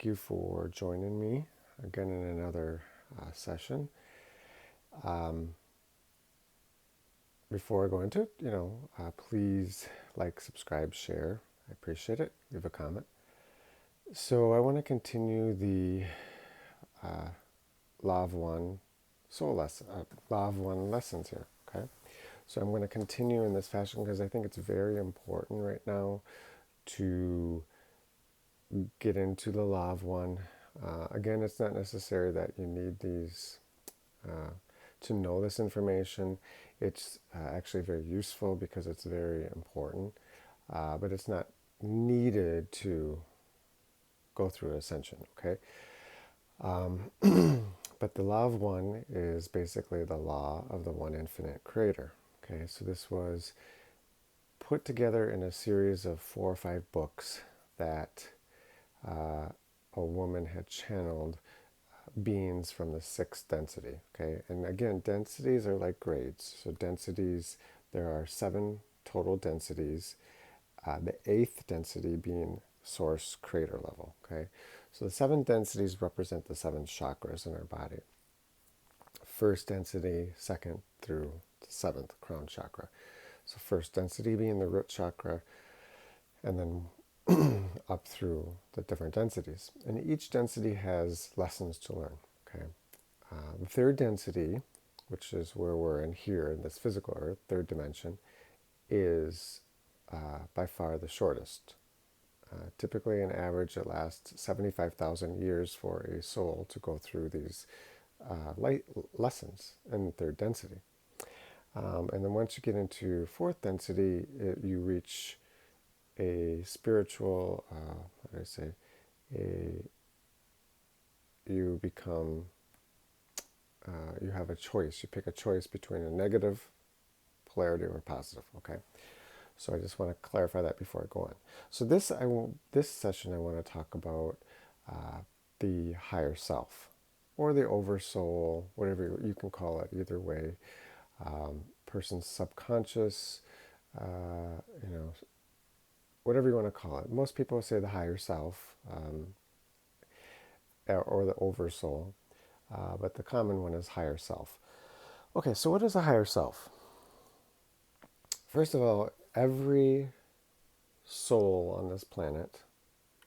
thank you for joining me again in another session. Um, Before I go into it, please like, subscribe, share. I appreciate it. Leave a comment. So I want to continue the uh, Law of One soul lesson, Law of One lessons here. Okay. So I'm going to continue in this fashion because I think it's very important right now to get into the Law of One. Again, it's not necessary that you need these uh, to know this information. It's actually very useful because it's very important, but it's not needed to go through ascension, okay? Um, but the law of one is basically the law of the one infinite creator, okay? So this was put together in a series of 4 or 5 books that a woman had channeled beings from the 6th density. Okay, and again, densities are like grades. So densities, there are 7 total densities. The 8th density being source crater level. Okay, so the 7 densities represent the 7 chakras in our body. First density, second through the 7th crown chakra. So first density being the root chakra, and then up through the different densities. And each density has lessons to learn. Okay. The third density, which is where we're in here in this physical earth, third dimension, is by far the shortest. Typically, an average, it lasts 75,000 years for a soul to go through these light lessons in third density. And then once you get into fourth density, you reach a spiritual, how do I say, you become, you have a choice. You pick a choice between a negative polarity or positive, okay? So I just want to clarify that before I go on. So this session I want to talk about the higher self or the oversoul, whatever you can call it, either way. Person's subconscious, you know, whatever you want to call it. Most people say the higher self or the oversoul, but the common one is higher self. Okay, so what is a higher self? First of all, every soul on this planet,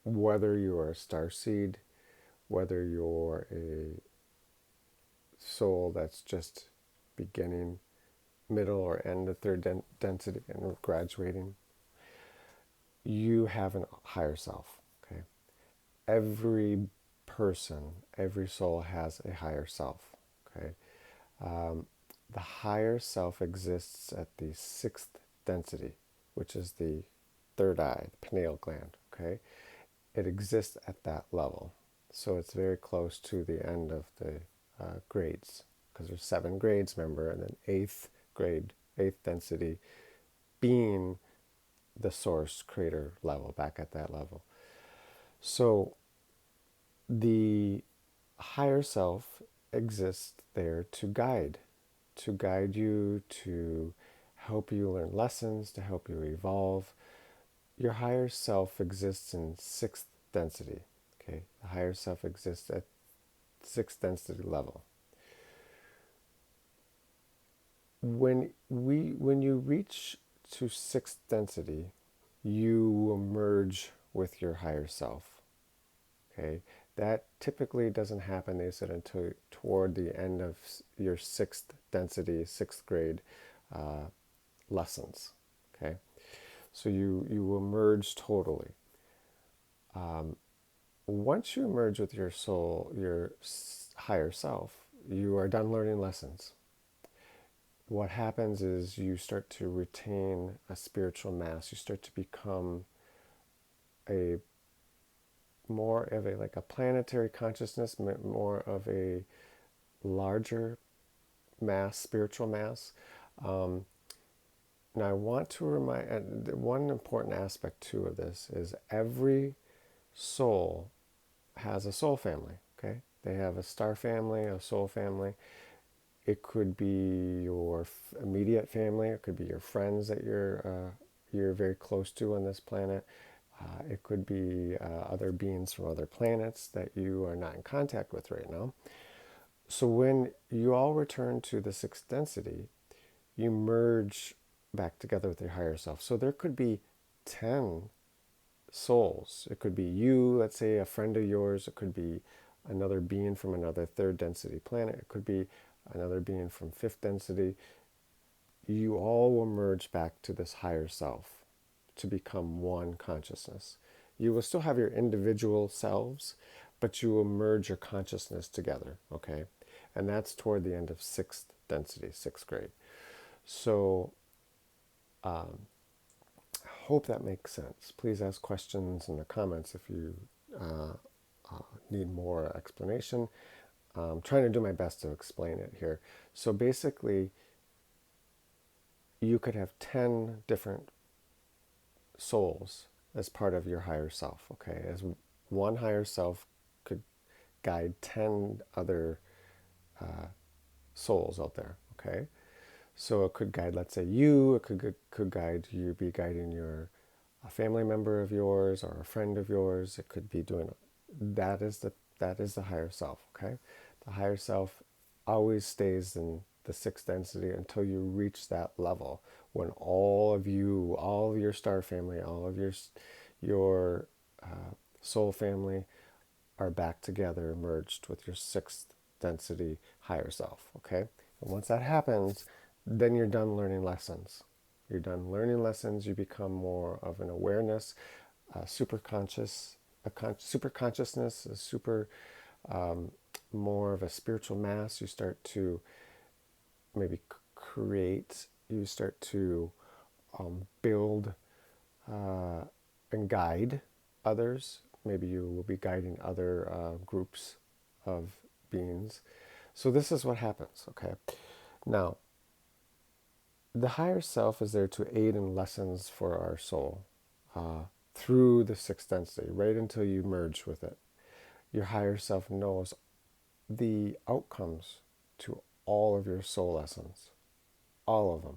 whether you're a starseed, whether you're a soul that's just beginning, middle, or end of third density and graduating, you have a higher self. Okay, every person, every soul has a higher self. Okay, the higher self exists at the 6th density, which is the third eye, the pineal gland. Okay, it exists at that level, so it's very close to the end of the grades, because there's 7 grades, remember, and then 8th grade, 8th density, being the source crater level, back at that level. So the higher self exists there to guide you, to help you learn lessons, to help you evolve. Your higher self exists in 6th density. Okay, the higher self exists at 6th density level. When you reach to 6th density, you will merge with your higher self. Okay, that typically doesn't happen, they said, until toward the end of your 6th density, 6th grade lessons. Okay, so you will merge totally. Once you merge with your soul, your higher self, you are done learning lessons. What happens is you start to retain a spiritual mass. You start to become a more of a, like a planetary consciousness, more of a larger mass, spiritual mass. Now I want to remind, one important aspect too of this is every soul has a soul family. Okay, they have a star family, a soul family. It could be your immediate family. It could be your friends that you're very close to on this planet. It could be other beings from other planets that you are not in contact with right now. So when you all return to the sixth density, you merge back together with your higher self. So there could be 10 souls. It could be you, let's say a friend of yours. It could be another being from another third density planet. It could be another being from fifth density. You all will merge back to this higher self to become one consciousness. You will still have your individual selves, but you will merge your consciousness together, okay? And that's toward the end of sixth density, sixth grade. So hope that makes sense. Please ask questions in the comments if you uh, need more explanation. I'm trying to do my best to explain it here. So basically, you could have 10 different souls as part of your higher self, okay? As one higher self could guide 10 other souls out there, okay? So it could guide, let's say, you. It could guide you, be guiding a family member of yours or a friend of yours. It could be doing that is the higher self. Okay, the higher self always stays in the sixth density until you reach that level when all of you, all of your star family, all of your soul family are back together, merged with your sixth density higher self. Okay, and once that happens, then you're done learning lessons. You're done learning lessons. You become more of an awareness, super conscious, super consciousness, a super more of a spiritual mass. You start to maybe create. You start to build and guide others. Maybe you will be guiding other groups of beings. So this is what happens, okay? Now, the higher self is there to aid in lessons for our soul through the sixth density, right until you merge with it. Your higher self knows the outcomes to all of your soul lessons, all of them.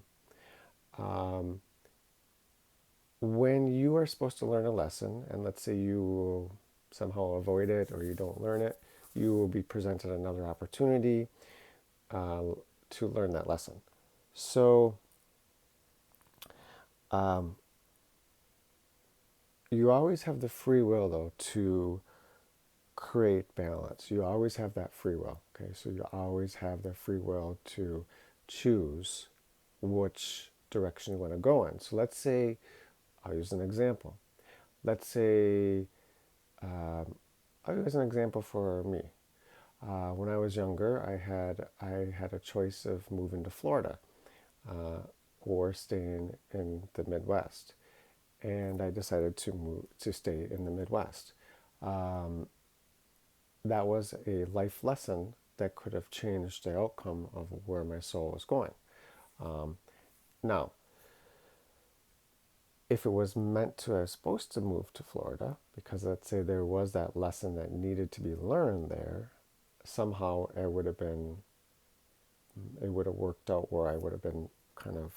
When you are supposed to learn a lesson, and let's say you somehow avoid it or you don't learn it, you will be presented another opportunity uh, to learn that lesson. So you always have the free will, though, to create balance. You always have that free will. Okay, so you always have the free will to choose which direction you want to go in. So let's say, I'll use an example. Let's say, I'll use an example for me. When I was younger, I had a choice of moving to Florida or staying in the Midwest, and I decided to stay in the Midwest. That was a life lesson that could have changed the outcome of where my soul was going. Now, if it was meant to, I was supposed to move to Florida because let's say there was that lesson that needed to be learned there, somehow it would have worked out where I would have been kind of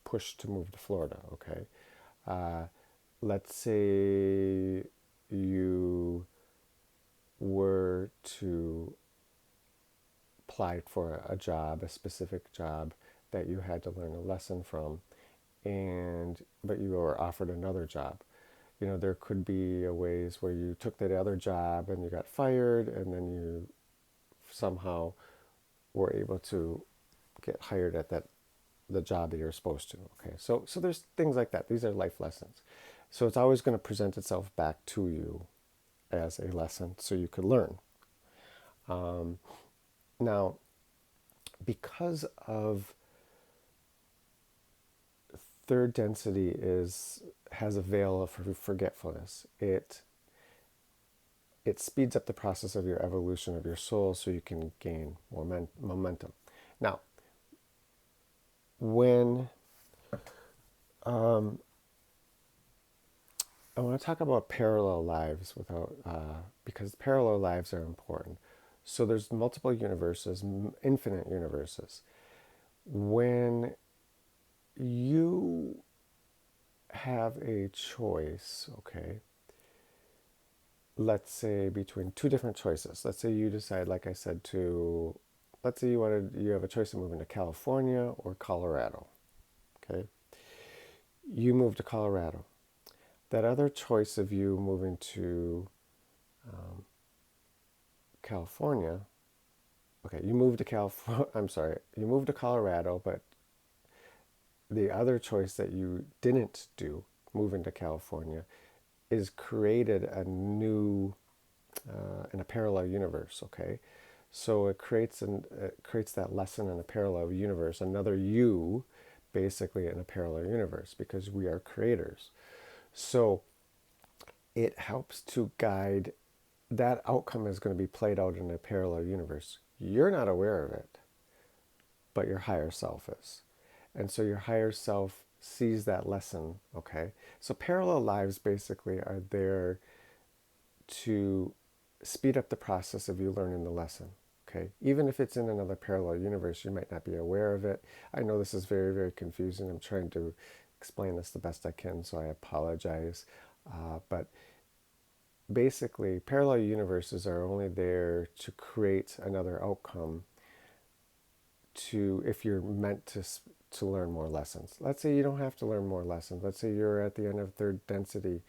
pushed to move to Florida. Okay, uh, let's say you were to apply for a job, a specific job that you had to learn a lesson from, but you were offered another job. You know, there could be ways where you took that other job and you got fired, and then you somehow were able to get hired at the job that you're supposed to. Okay, so there's things like that. These are life lessons. So it's always going to present itself back to you as a lesson, so you could learn. Now, because of third density has a veil of forgetfulness. It speeds up the process of your evolution of your soul so you can gain more momentum. Now, when I want to talk about parallel lives because parallel lives are important. So there's multiple universes, infinite universes. When you have a choice, okay, let's say between two different choices. Let's say you decide, like I said, let's say you have a choice of moving to California or Colorado, okay? You move to Colorado. That other choice of you moving to California, okay, you moved to California, I'm sorry, you moved to Colorado, but the other choice that you didn't do, moving to California, is created a new, in a parallel universe, okay? So it creates that lesson in a parallel universe, another you, basically in a parallel universe, because we are creators. So it helps to guide that outcome is going to be played out in a parallel universe. You're not aware of it, but your higher self is. And so your higher self sees that lesson, okay? So parallel lives basically are there to speed up the process of you learning the lesson, okay? Even if it's in another parallel universe, you might not be aware of it. I know this is very, very confusing. I'm trying to explain this the best I can, so I apologize. But basically, parallel universes are only there to create another outcome to if you're meant to learn more lessons. Let's say you don't have to learn more lessons. Let's say you're at the end of third density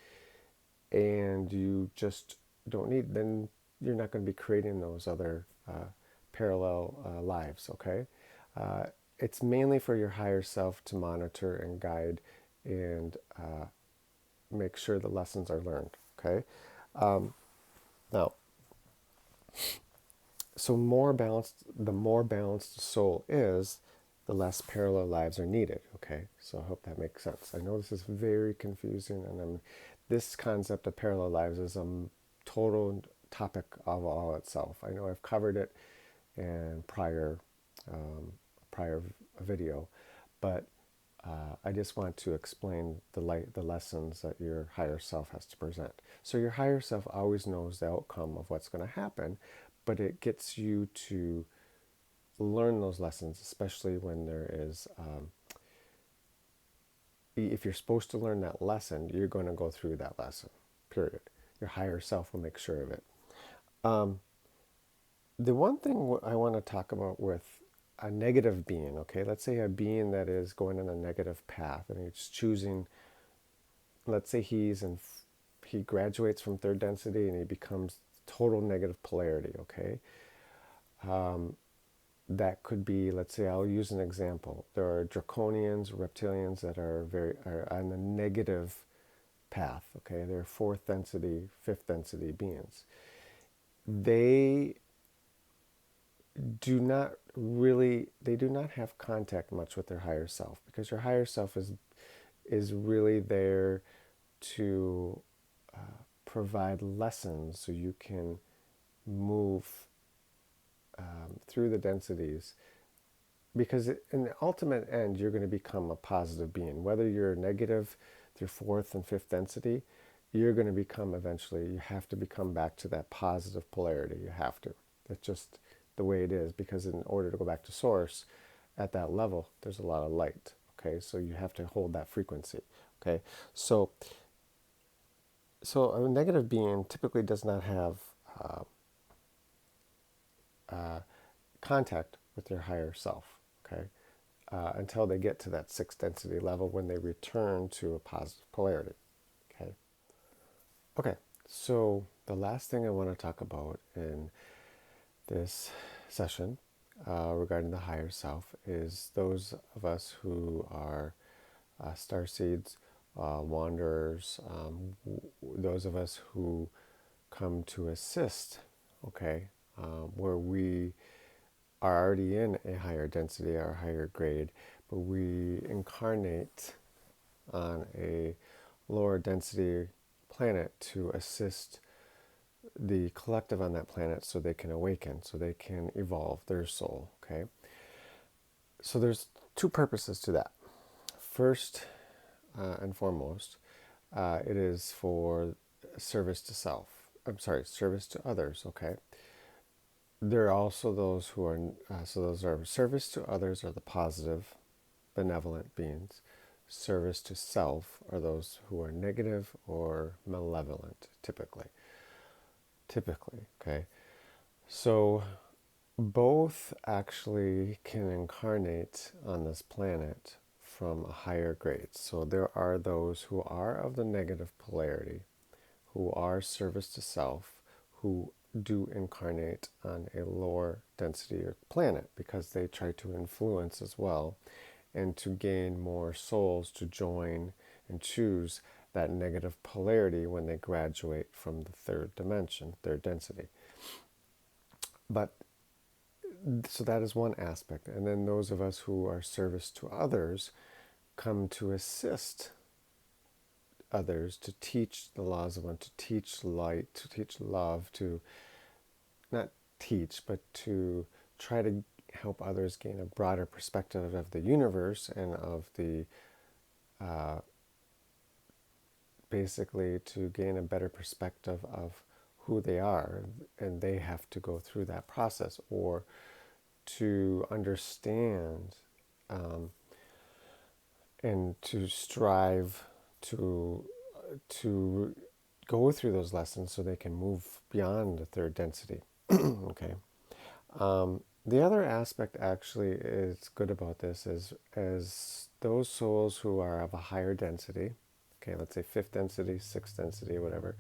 and you just don't need, then you're not going to be creating those other parallel lives, okay? Uh, it's mainly for your higher self to monitor and guide and make sure the lessons are learned, okay? Now, so the more balanced the soul is, the less parallel lives are needed, okay? So I hope that makes sense. I know this is very confusing, and this concept of parallel lives is a total topic of all itself. I know I've covered it in prior video, but I just want to explain the lessons that your higher self has to present. So your higher self always knows the outcome of what's going to happen, but it gets you to learn those lessons, especially when there is, if you're supposed to learn that lesson, you're going to go through that lesson, period. Your higher self will make sure of it. The one thing I want to talk about with a negative being, okay, let's say a being that is going on a negative path and he's choosing, let's say he graduates from third density and he becomes total negative polarity, okay? That could be, let's say, I'll use an example. There are draconians, reptilians that are on the negative path, okay? They're fourth density, fifth density beings. They they do not have contact much with their higher self, because your higher self is really there to provide lessons so you can move through the densities, because in the ultimate end you're going to become a positive being. Whether you're negative through fourth and fifth density, you're going to become, eventually you have to become back to that positive polarity. You have to. That's just the way it is, because in order to go back to source at that level, there's a lot of light, okay? So you have to hold that frequency, okay? So a negative being typically does not have contact with their higher self, okay? Until they get to that sixth density level, when they return to a positive polarity, okay? Okay, so the last thing I want to talk about in this session regarding the higher self is those of us who are starseeds, wanderers, those of us who come to assist, okay, where we are already in a higher density or higher grade, but we incarnate on a lower density planet to assist the collective on that planet so they can awaken, so they can evolve their soul, okay? So there's two purposes to that. First and foremost, it is for service to self. I'm sorry, service to others, okay? There are also those who are, so those are service to others are the positive, benevolent beings. service to self are those who are negative or malevolent, typically, okay? So both actually can incarnate on this planet from a higher grade. So there are those who are of the negative polarity, who are service to self, who do incarnate on a lower density planet because they try to influence as well and to gain more souls to join and choose that negative polarity when they graduate from the third dimension, third density. But so that is one aspect. And then those of us who are service to others come to assist others, to teach the laws of one, to teach light, to teach love, to not teach, but to try to help others gain a broader perspective of the universe and of the basically to gain a better perspective of who they are, and they have to go through that process, or to understand and to strive to go through those lessons so they can move beyond the third density. Okay. The other aspect actually is good about this is as those souls who are of a higher density, okay, let's say fifth density, sixth density, whatever,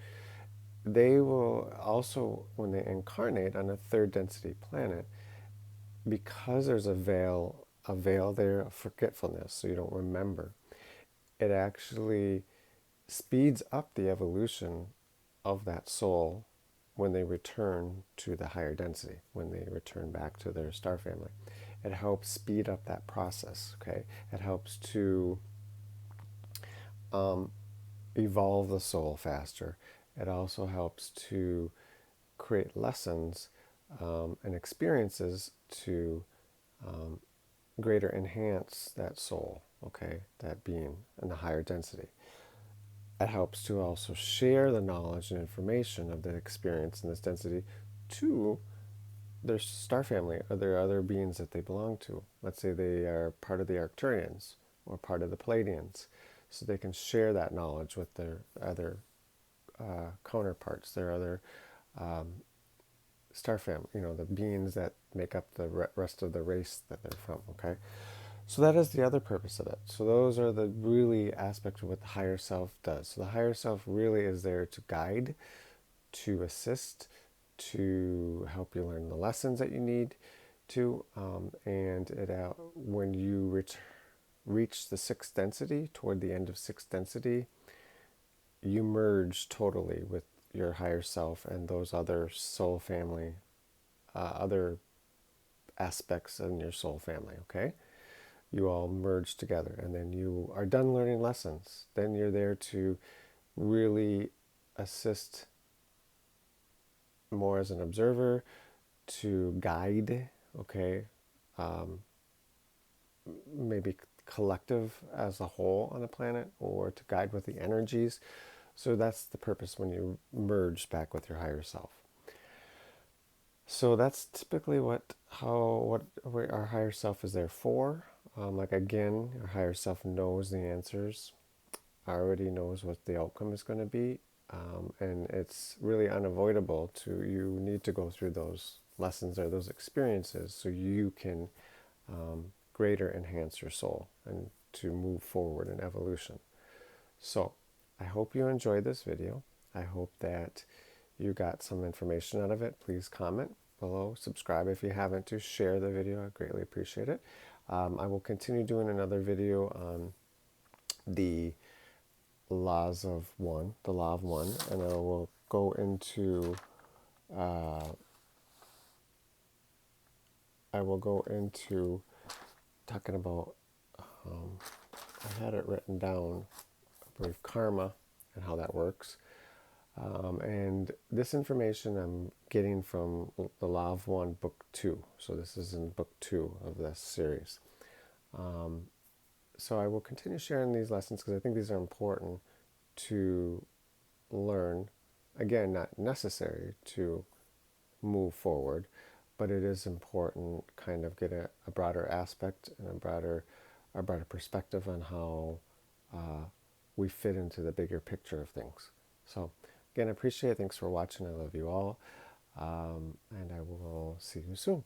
they will also, when they incarnate on a third density planet, because there's a veil there of forgetfulness, so you don't remember, it actually speeds up the evolution of that soul when they return to the higher density, when they return back to their star family. It helps speed up that process, okay? It helps to evolve the soul faster. It also helps to create lessons and experiences to greater enhance that soul, okay, that being in the higher density. It helps to also share the knowledge and information of the experience in this density to their star family or their other beings that they belong to. Let's say they are part of the Arcturians or part of the Palladians, so they can share that knowledge with their other counterparts, their other star family, the beings that make up the rest of the race that they're from, okay? So that is the other purpose of it. So those are the really aspects of what the higher self does. So the higher self really is there to guide, to assist, to help you learn the lessons that you need to, and when you reach the sixth density, toward the end of sixth density, you merge totally with your higher self and those other soul family, other aspects in your soul family, okay? You all merge together, and then you are done learning lessons. Then you're there to really assist more as an observer, to guide, okay, maybe collective as a whole on the planet, or to guide with the energies. So that's the purpose when you merge back with your higher self. So that's typically what our higher self is there for. Like again, our higher self knows the answers, already knows what the outcome is going to be, and it's really unavoidable you need to go through those lessons or those experiences so you can greater enhance your soul and to move forward in evolution. So I hope you enjoyed this video. I hope that you got some information out of it. Please comment below, subscribe if you haven't, to share the video. I greatly appreciate it. I will continue doing another video on the laws of one, the law of one, and I will go into talking about, I had it written down, I believe, karma and how that works. And this information I'm getting from the Law of One, Book 2. So this is in Book 2 of this series. So I will continue sharing these lessons because I think these are important to learn. Again, not necessary to move forward, but it is important kind of get a broader aspect and a broader perspective on how we fit into the bigger picture of things. So, again, I appreciate it. Thanks for watching. I love you all. And I will see you soon.